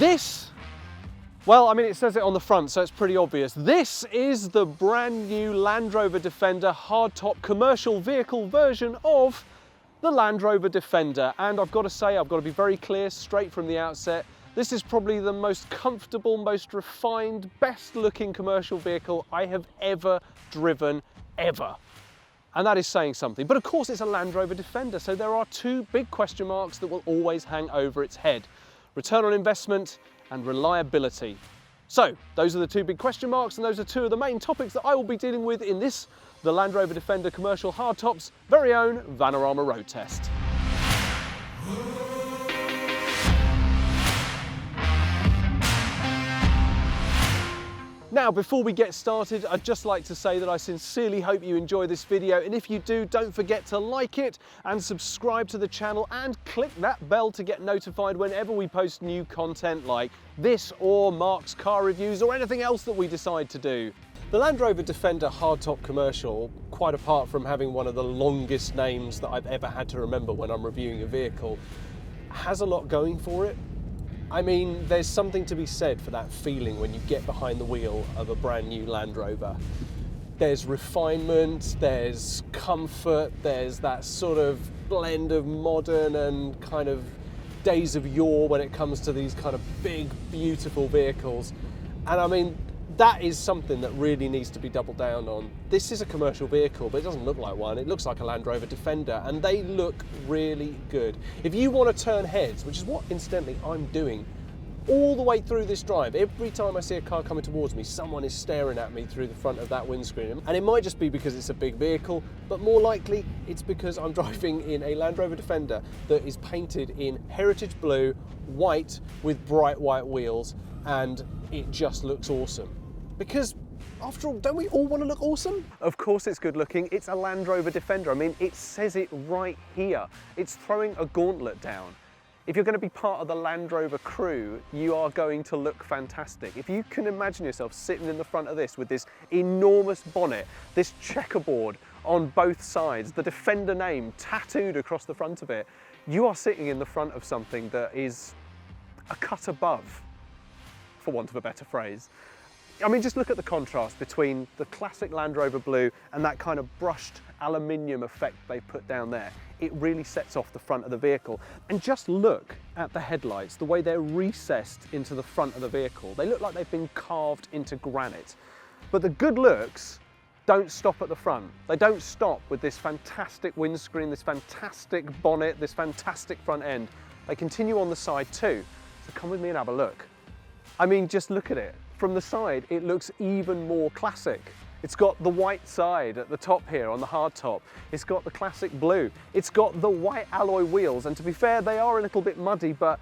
This, well, I mean, it says it on the front, so it's pretty obvious. This is the brand new Land Rover Defender hardtop commercial vehicle version of the Land Rover Defender. And I've got to say, I've got to be very clear straight from the outset, this is probably the most comfortable, most refined, best looking commercial vehicle I have ever driven, ever. And that is saying something. But of course it's a Land Rover Defender, so there are two big question marks that will always hang over its head. Return on investment and reliability. So those are the two big question marks, and those are two of the main topics that I will be dealing with in this, the Land Rover Defender commercial hardtop's very own Vanarama Road Test. Now, before we get started, I'd just like to say that I sincerely hope you enjoy this video, and if you do, don't forget to like it and subscribe to the channel and click that bell to get notified whenever we post new content like this or Mark's car reviews or anything else that we decide to do. The Land Rover Defender hardtop commercial, quite apart from having one of the longest names that I've ever had to remember when I'm reviewing a vehicle, has a lot going for it. I mean, there's something to be said for that feeling when you get behind the wheel of a brand new Land Rover. There's refinement, there's comfort, there's that sort of blend of modern and kind of days of yore when it comes to these kind of big, beautiful vehicles. And I mean, that is something that really needs to be doubled down on. This is a commercial vehicle, but it doesn't look like one. It looks like a Land Rover Defender, and they look really good. If you want to turn heads, which is what, incidentally, I'm doing all the way through this drive, every time I see a car coming towards me, someone is staring at me through the front of that windscreen. And it might just be because it's a big vehicle, but more likely it's because I'm driving in a Land Rover Defender that is painted in heritage blue, white, with bright white wheels, and it just looks awesome. Because, after all, don't we all want to look awesome? Of course it's good looking. It's a Land Rover Defender. I mean, it says it right here. It's throwing a gauntlet down. If you're going to be part of the Land Rover crew, you are going to look fantastic. If you can imagine yourself sitting in the front of this with this enormous bonnet, this checkerboard on both sides, the Defender name tattooed across the front of it, you are sitting in the front of something that is a cut above, for want of a better phrase. I mean, just look at the contrast between the classic Land Rover blue and that kind of brushed aluminium effect they put down there. It really sets off the front of the vehicle. And just look at the headlights, the way they're recessed into the front of the vehicle. They look like they've been carved into granite. But the good looks don't stop at the front. They don't stop with this fantastic windscreen, this fantastic bonnet, this fantastic front end. They continue on the side too. So come with me and have a look. I mean, just look at it. From the side, it looks even more classic. It's got the white side at the top here on the hardtop. It's got the classic blue. It's got the white alloy wheels, and to be fair, they are a little bit muddy, but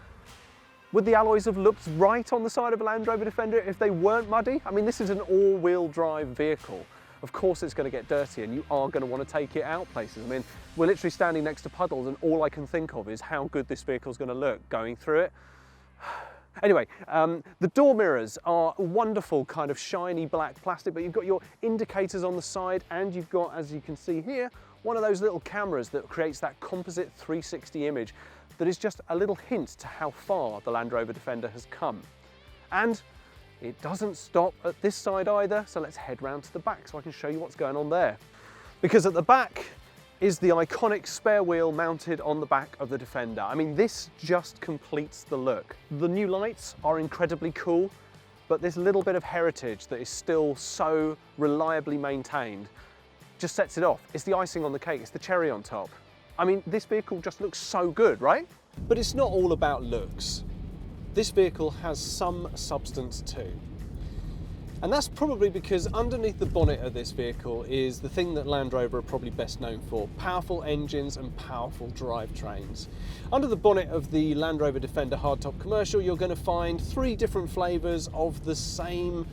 would the alloys have looked right on the side of a Land Rover Defender if they weren't muddy? I mean, this is an all-wheel drive vehicle. Of course it's going to get dirty, and you are going to want to take it out places. I mean, we're literally standing next to puddles, and all I can think of is how good this vehicle is going to look going through it. Anyway, the door mirrors are wonderful kind of shiny black plastic, but you've got your indicators on the side, and you've got, as you can see here, one of those little cameras that creates that composite 360 image that is just a little hint to how far the Land Rover Defender has come. And it doesn't stop at this side either, so let's head round to the back so I can show you what's going on there. Because at the back is the iconic spare wheel mounted on the back of the Defender. I mean, this just completes the look. The new lights are incredibly cool, but this little bit of heritage that is still so reliably maintained just sets it off. It's the icing on the cake, it's the cherry on top. I mean, this vehicle just looks so good, right? But it's not all about looks. This vehicle has some substance too. And that's probably because underneath the bonnet of this vehicle is the thing that Land Rover are probably best known for: powerful engines and powerful drivetrains. Under the bonnet of the Land Rover Defender hardtop commercial, you're going to find 3 different flavours of the same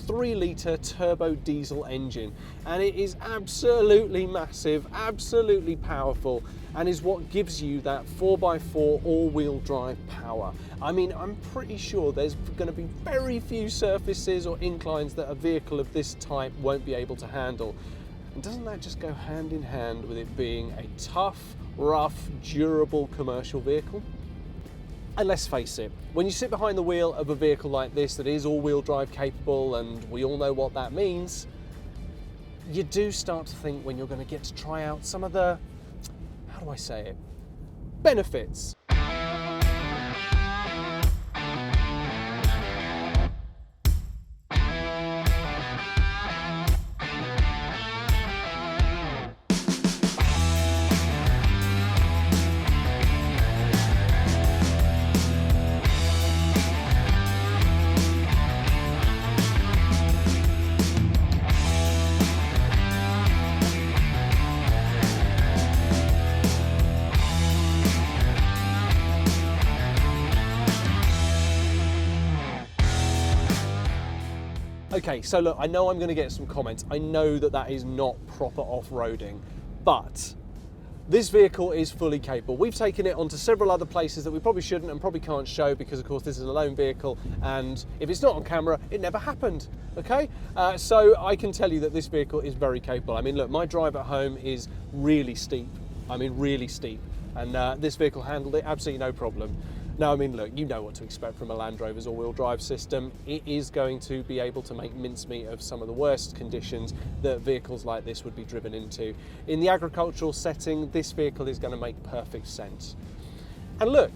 3-litre turbo diesel engine, and it is absolutely massive, absolutely powerful, and is what gives you that 4x4 all-wheel drive power. I mean, I'm pretty sure there's going to be very few surfaces or inclines that a vehicle of this type won't be able to handle. And doesn't that just go hand in hand with it being a tough, rough, durable commercial vehicle? And let's face it, when you sit behind the wheel of a vehicle like this that is all-wheel drive capable, and we all know what that means, you do start to think when you're going to get to try out some of the, how do I say it, benefits. Okay, so look, I know I'm going to get some comments. I know that that is not proper off-roading, but this vehicle is fully capable. We've taken it onto several other places that we probably shouldn't and probably can't show because, of course, this is a loan vehicle, and if it's not on camera, it never happened, okay? So I can tell you that this vehicle is very capable. I mean, look, my drive at home is really steep. I mean, really steep. And this vehicle handled it absolutely no problem. Now, I mean, look, you know what to expect from a Land Rover's all-wheel drive system. It is going to be able to make mincemeat of some of the worst conditions that vehicles like this would be driven into. In the agricultural setting, this vehicle is going to make perfect sense. And look,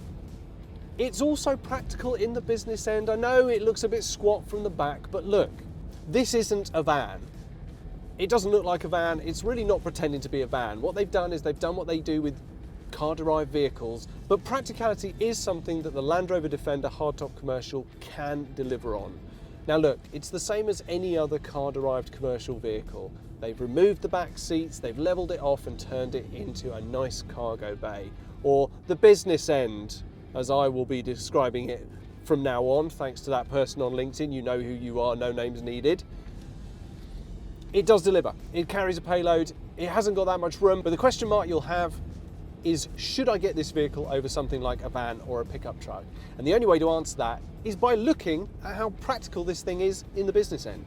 it's also practical in the business end. I know it looks a bit squat from the back, but look, this isn't a van. It doesn't look like a van. It's really not pretending to be a van. What they've done is they've done what they do with car-derived vehicles, but practicality is something that the Land Rover Defender hardtop commercial can deliver on. Now look, it's the same as any other car-derived commercial vehicle. They've removed the back seats, they've leveled it off and turned it into a nice cargo bay, or the business end, as I will be describing it from now on, thanks to that person on LinkedIn. You know who you are, no names needed. It does deliver. It carries a payload. It hasn't got that much room, but the question mark you'll have is, should I get this vehicle over something like a van or a pickup truck? And the only way to answer that is by looking at how practical this thing is in the business end.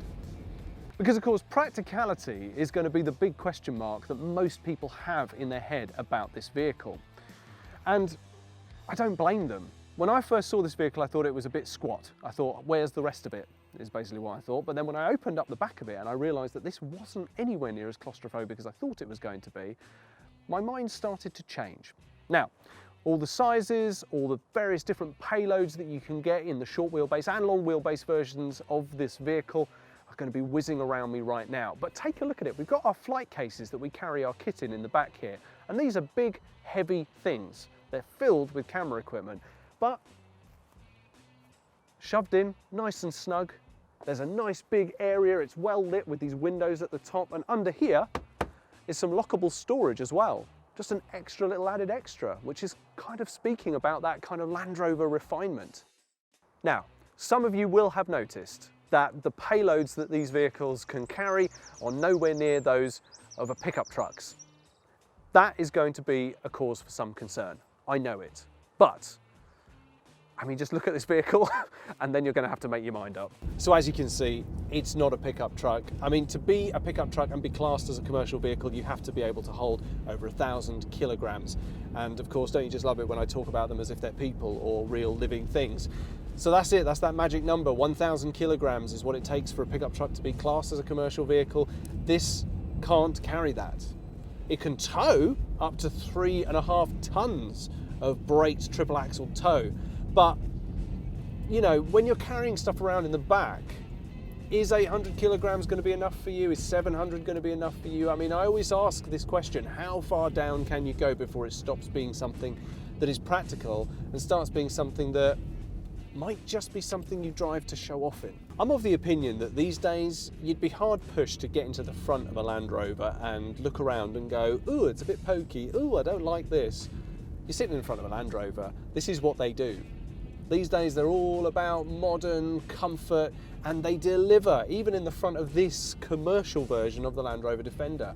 Because of course, practicality is going to be the big question mark that most people have in their head about this vehicle. And I don't blame them. When I first saw this vehicle, I thought it was a bit squat. I thought, where's the rest of it? Is basically what I thought. But then when I opened up the back of it and I realized that this wasn't anywhere near as claustrophobic as I thought it was going to be, my mind started to change. Now, all the sizes, all the various different payloads that you can get in the short wheelbase and long wheelbase versions of this vehicle are going to be whizzing around me right now. But take a look at it. We've got our flight cases that we carry our kit in the back here. And these are big, heavy things. They're filled with camera equipment, but shoved in, nice and snug. There's a nice big area. It's well lit with these windows at the top, and under here is some lockable storage as well. Just an extra little added extra, which is kind of speaking about that kind of Land Rover refinement. Now, some of you will have noticed that the payloads that these vehicles can carry are nowhere near those of a pickup trucks. That is going to be a cause for some concern. I know it, but I mean, just look at this vehicle and then you're going to have to make your mind up. So as you can see, it's not a pickup truck. I mean, to be a pickup truck and be classed as a commercial vehicle, you have to be able to hold over 1,000 kilograms. And of course, don't you just love it when I talk about them as if they're people or real living things? So that's it, that's that magic number. 1,000 kilograms is what it takes for a pickup truck to be classed as a commercial vehicle. This can't carry that. It can tow up to 3.5 tons of braked triple axle tow. But, you know, when you're carrying stuff around in the back, is 800 kilograms going to be enough for you? Is 700 going to be enough for you? I mean, I always ask this question, how far down can you go before it stops being something that is practical and starts being something that might just be something you drive to show off in? I'm of the opinion that these days you'd be hard pushed to get into the front of a Land Rover and look around and go, ooh, it's a bit pokey, ooh, I don't like this. You're sitting in front of a Land Rover, this is what they do. These days they're all about modern comfort, and they deliver, even in the front of this commercial version of the Land Rover Defender.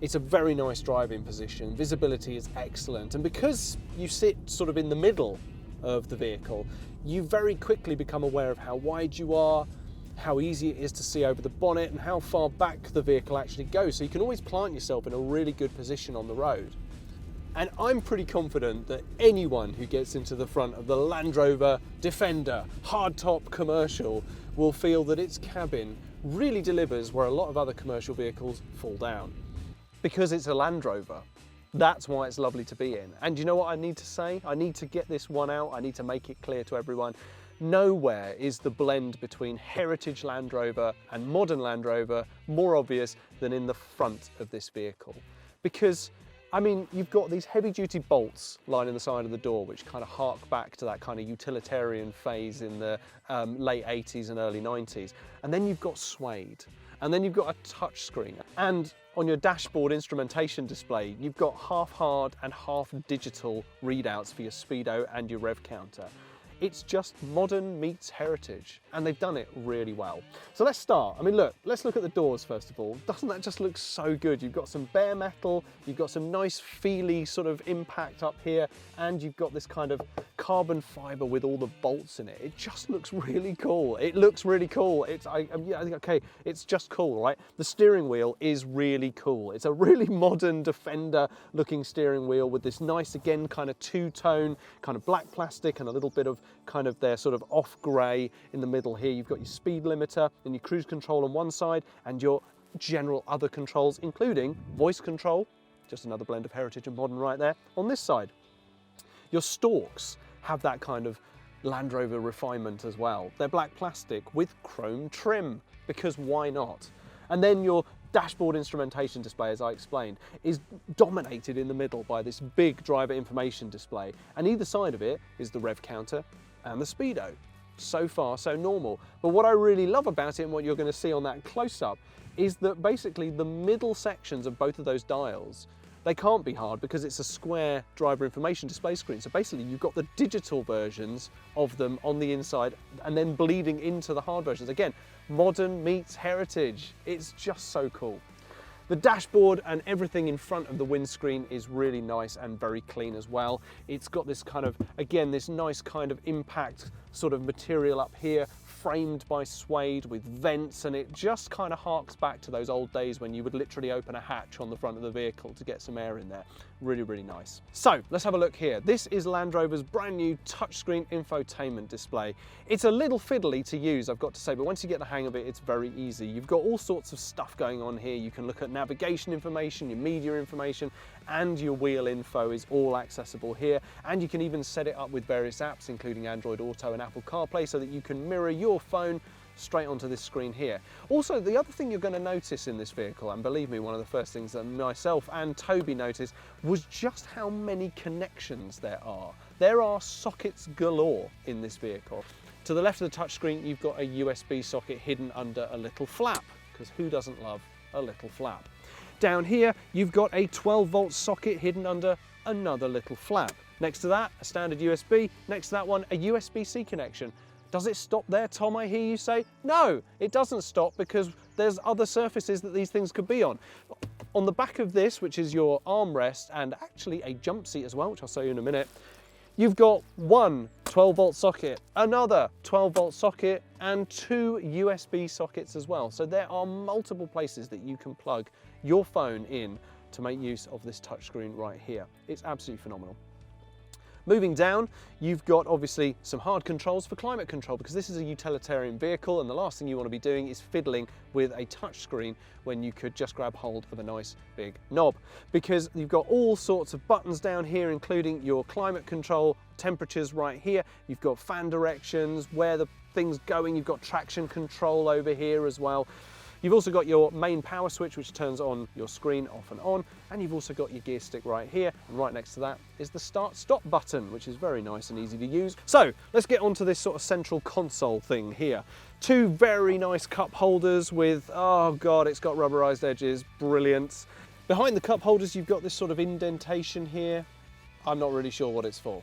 It's a very nice driving position, visibility is excellent, and because you sit sort of in the middle of the vehicle, you very quickly become aware of how wide you are, how easy it is to see over the bonnet, and how far back the vehicle actually goes, so you can always plant yourself in a really good position on the road. And I'm pretty confident that anyone who gets into the front of the Land Rover Defender hardtop commercial will feel that its cabin really delivers where a lot of other commercial vehicles fall down. Because it's a Land Rover. That's why it's lovely to be in. And you know what I need to say? I need to get this one out. I need to make it clear to everyone. Nowhere is the blend between heritage Land Rover and modern Land Rover more obvious than in the front of this vehicle. Because, I mean, you've got these heavy-duty bolts lining the side of the door, which kind of hark back to that kind of utilitarian phase in the late 80s and early 90s. And then you've got suede. And then you've got a touch screen. And on your dashboard instrumentation display, you've got half hard and half digital readouts for your speedo and your rev counter. It's just modern meets heritage, and they've done it really well. So let's start. I mean, look, let's look at the doors first of all. Doesn't that just look so good? You've got some bare metal, you've got some nice feely sort of impact up here, and you've got this kind of carbon fiber with all the bolts in it. It just looks really cool. It looks really cool. Okay, it's just cool, right? The steering wheel is really cool. It's a really modern Defender looking steering wheel with this nice, again, kind of two-tone, kind of black plastic and a little bit of kind of their sort of off grey in the middle here. You've got your speed limiter and your cruise control on one side and your general other controls, including voice control, just another blend of heritage and modern right there, on this side. Your stalks have that kind of Land Rover refinement as well. They're black plastic with chrome trim, because why not? And then your dashboard instrumentation display, as I explained, is dominated in the middle by this big driver information display. And either side of it is the rev counter and the speedo. So far, so normal. But what I really love about it and what you're going to see on that close-up is that basically the middle sections of both of those dials, they can't be hard because it's a square driver information display screen. So basically you've got the digital versions of them on the inside and then bleeding into the hard versions. Again, modern meets heritage. It's just so cool. The dashboard and everything in front of the windscreen is really nice and very clean as well. It's got this kind of, again, this nice kind of impact sort of material up here, framed by suede with vents, and it just kind of harks back to those old days when you would literally open a hatch on the front of the vehicle to get some air in there. Really, really nice. So let's have a look here. This is Land Rover's brand new touchscreen infotainment display. It's a little fiddly to use, I've got to say, but once you get the hang of it, it's very easy. You've got all sorts of stuff going on here. You can look at navigation information, your media information, and your wheel info is all accessible here. And you can even set it up with various apps, including Android Auto and Apple CarPlay, so that you can mirror your phone straight onto this screen here. Also, the other thing you're going to notice in this vehicle, and believe me, one of the first things that myself and Toby noticed, was just how many connections there are. There are sockets galore in this vehicle. To the left of the touchscreen, you've got a USB socket hidden under a little flap, because who doesn't love a little flap? Down here, you've got a 12-volt socket hidden under another little flap. Next to that, a standard USB. Next to that one, a USB-C connection. Does it stop there, Tom, I hear you say? No, it doesn't stop because there's other surfaces that these things could be on. On the back of this, which is your armrest and actually a jump seat as well, which I'll show you in a minute, you've got one 12-volt socket, another 12-volt socket, and two USB sockets as well. So there are multiple places that you can plug your phone in to make use of this touchscreen right here. It's absolutely phenomenal. Moving down, you've got obviously some hard controls for climate control, because this is a utilitarian vehicle and the last thing you want to be doing is fiddling with a touchscreen when you could just grab hold of a nice big knob, because you've got all sorts of buttons down here, including your climate control, temperatures right here, you've got fan directions, where the thing's going, you've got traction control over here as well. You've also got your main power switch, which turns on your screen off and on, and you've also got your gear stick right here, and right next to that is the start-stop button, which is very nice and easy to use. So let's get onto this sort of central console thing here. Two very nice cup holders with, oh God, it's got rubberized edges, brilliant. Behind the cup holders, you've got this sort of indentation here. I'm not really sure what it's for.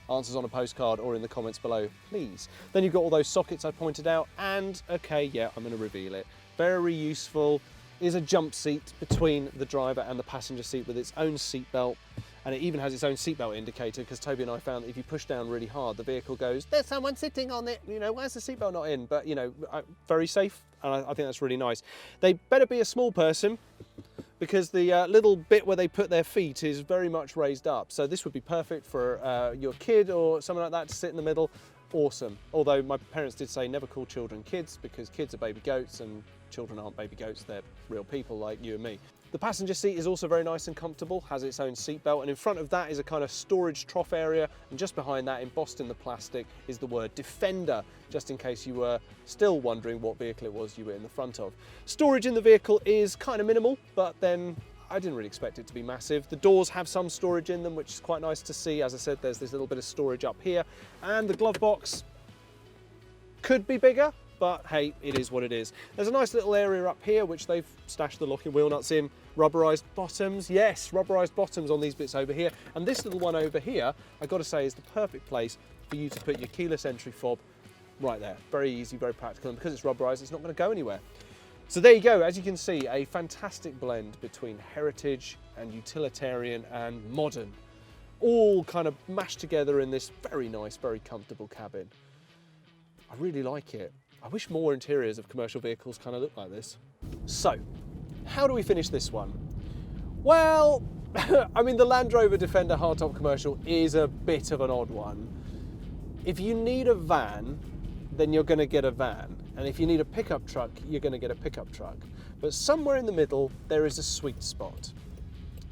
Answers on a postcard or in the comments below, please. Then you've got all those sockets I pointed out, and okay, yeah, I'm gonna reveal it. Very useful is a jump seat between the driver and the passenger seat with its own seat belt, and it even has its own seatbelt indicator, because Toby and I found that if you push down really hard, the vehicle goes, there's someone sitting on it, you know, where's the seatbelt not in? But you know, very safe, and I think that's really nice. They better be a small person, because the little bit where they put their feet is very much raised up. So this would be perfect for your kid or something like that to sit in the middle. Awesome. Although my parents did say never call children kids, because kids are baby goats and children aren't baby goats, they're real people like you and me. The passenger seat is also very nice and comfortable, has its own seat belt, and in front of that is a kind of storage trough area, and just behind that, embossed in the plastic, is the word Defender, just in case you were still wondering what vehicle it was you were in the front of. Storage in the vehicle is kind of minimal, but then I didn't really expect it to be massive. The doors have some storage in them, which is quite nice to see. As I said, there's this little bit of storage up here, and the glove box could be bigger, but hey, it is what it is. There's a nice little area up here which they've stashed the locking wheel nuts in. Rubberized bottoms, yes, rubberized bottoms on these bits over here. And this little one over here, I got to say, is the perfect place for you to put your keyless entry fob right there. Very easy, very practical, and because it's rubberized, it's not going to go anywhere. So there you go. As you can see, a fantastic blend between heritage and utilitarian and modern, all kind of mashed together in this very nice, very comfortable cabin. I really like it. I wish more interiors of commercial vehicles kind of look like this. So, how do we finish this one? Well, I mean, the Land Rover Defender hardtop commercial is a bit of an odd one. If you need a van, then you're going to get a van. And if you need a pickup truck, you're going to get a pickup truck. But somewhere in the middle, there is a sweet spot.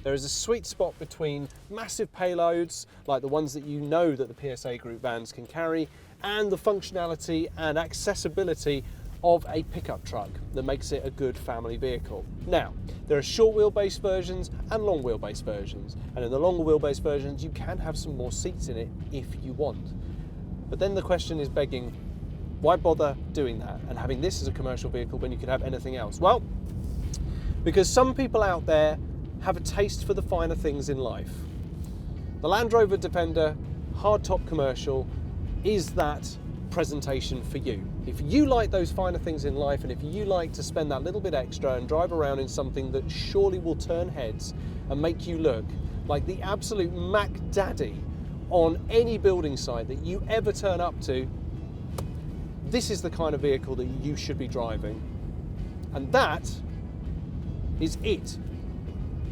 There is a sweet spot between massive payloads, like the ones that you know that the PSA Group vans can carry, and the functionality and accessibility of a pickup truck that makes it a good family vehicle. Now, there are short wheelbase versions and long wheelbase versions, and in the longer wheelbase versions you can have some more seats in it if you want. But then the question is begging, why bother doing that and having this as a commercial vehicle when you could have anything else? Well, because some people out there have a taste for the finer things in life. The Land Rover Defender hardtop commercial is that presentation for you. If you like those finer things in life, and if you like to spend that little bit extra and drive around in something that surely will turn heads and make you look like the absolute Mac Daddy on any building site that you ever turn up to, this is the kind of vehicle that you should be driving. And that is it.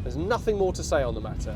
There's nothing more to say on the matter.